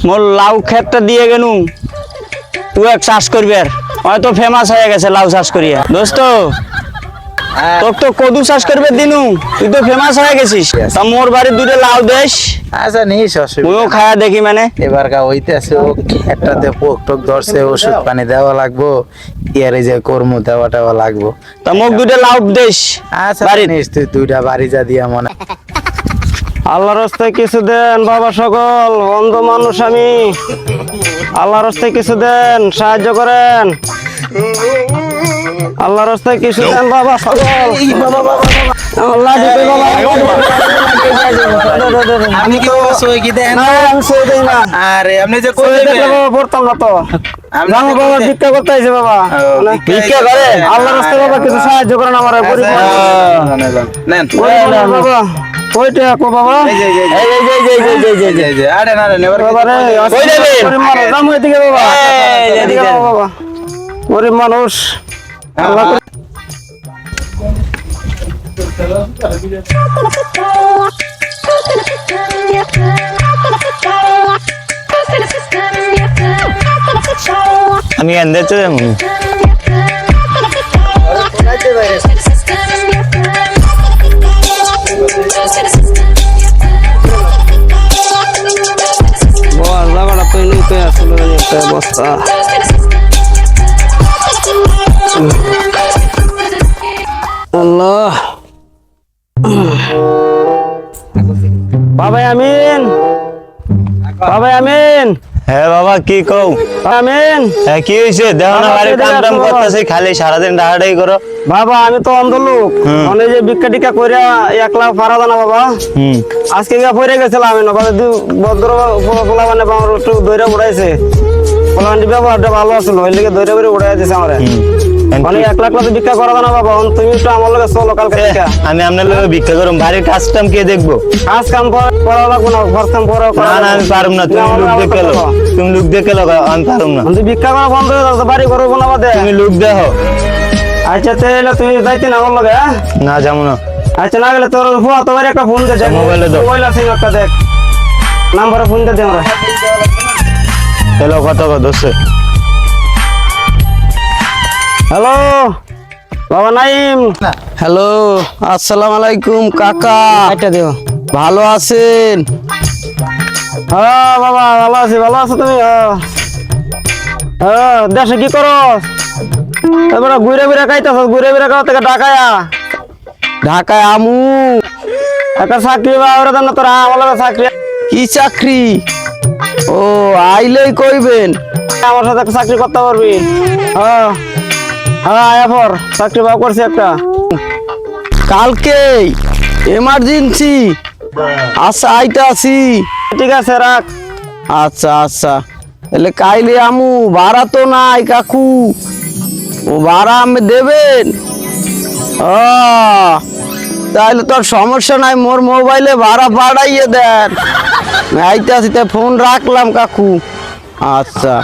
মোর লাউ ক্ষেতটা দিয়ে গেনু তুই এক চাষ করবি আর হয়তো ফেমাস হয়ে গেছে লাউ চাষ করিয়া দোস্ত তোর তো কদু চাষ করবে দিনু তুই তো ফেমাস হয়ে গেছিস তা মোর বাড়ি দুটো লাউ দেশ আচ্ছা নিস অসুবিধা তুইও খায়া দেখি মানে এবার হইতেছে ও একটাতে পোক টোক ধরছে ওষুধ পানি দেওয়া লাগবো ইয়ারে যে কর্ম দেওয়াটা লাগবো তা মোক দুটো লাউ দেশ আচ্ছা বাড়ি নিস তুই দুইটা বাড়ি যা দিয়া মনে আল্লাহর রাস্তায় কিছু দেন বাবা সকল অন্ধ মানুষ আমি আল্লাহর রাস্তায় কিছু দেন সাহায্য করেন আল্লাহর রাস্তায় কিছু দেন বাবা সকল আল্লাহ দিতে বাবা আমি কি সই কি দেন না আমি সই দেই না আরে আপনি যে সই কই দেখলে বাবা পড়তাম না তো জানো বাবা ভিক্ষা করতে আইছে বাবা ভিক্ষা করে আল্লাহর রাস্তায় বাবা কিছু সাহায্য করেন আমার গরিব নেন বাবা কইটা কো বাবা এই আরে না নেবার বাবা রে কই দেবেন গরিব মানুষ নাম এদিকে বাবা এদিকে বাবা গরিব মানুষ আল্লাহ আমি এন্দেতে দেবো বল বাবাটা তো নিতে আসলে একটা অবস্থা আল্লাহ বাবা আমিন বাবা আমিন হ্যাঁ বাবা কি কও আমিন হ্যাঁ কি হয়েছে দেখো না বাড়ি কাম টাম করতেছে খালি সারাদিন ডাহাডাই করো বাবা আমি তো অন্ধ লোক অনেক যে ভিক্ষা টিকা করে 1 লাখ পারা দানা বাবা আজকে গিয়ে পড়ে গেছিলাম আমি না বাবা ভদ্র পোলা মানে আমার একটু দইরা উড়াইছে পোলান্ডি ব্যবহারটা ভালো আসলো ওই লিগে দইরা করে উড়াই দিছে আমার মানে 1 লাখ লাখ ভিক্ষা করা দানা বাবা তুমি একটু আমার লগে চলো কালকে ভিক্ষা আমি আপনার লগে ভিক্ষা করুম বাড়ির কাজ টাম কে দেখবো কাজ কাম করা লাগবো না ঘর কাম করা না না আমি পারুম না তুমি লোক দেখে লো তুমি লোক দেখে লো আমি পারুম না তুই ভিক্ষা করা বন্ধ হয়ে যাচ্ছে বাড়ি করবো না বাদে তুমি লোক দেখো আচ্ছা তাহলে তুমি যাইতে না আমার লগে না যাবো না আচ্ছা না গেলে তোর ফুয়া তোমার একটা ফোন দে মোবাইলে দাও। মোবাইল আছে একটা দেখ নাম্বারে ফোন দে আমরা হ্যালো কত কত দোষে হ্যালো বাবা নাইম হ্যালো আসসালামু আলাইকুম কাকা একটা দিও ভালো আছেন? হ্যাঁ বাবা ভালো আছো তুমি হ্যাঁ দেশে কি করো তারপরে ঘুরে ঘুরে খাইতেছ ঘুরে ঘুরে খাওয়া থেকে ঢাকায়া ঢাকায় আমু একটা চাকরি বা ওরা জানো তোরা আমার চাকরি কি চাকরি? ও আইলেই কইবেন। আমার সাথে একটা চাকরি করতে পারবি হ্যাঁ হ্যাঁ আয়া পর চাকরি বা করছি একটা কালকে এমার্জেন্সি আচ্ছা আইতাছি। ঠিক আছে রাখ আচ্ছা আচ্ছা তাহলে কাইলে আমু ভাড়া তো নাই কাকু, ও ভাড়া আমি দেবেন? ও তাহলে তোর সমস্যা নাই, মোর মোবাইলে ভাড়া পাঠাইয়ে দেন। আমি আইতাছি, তাই ফোন রাখলাম কাকু। আচ্ছা।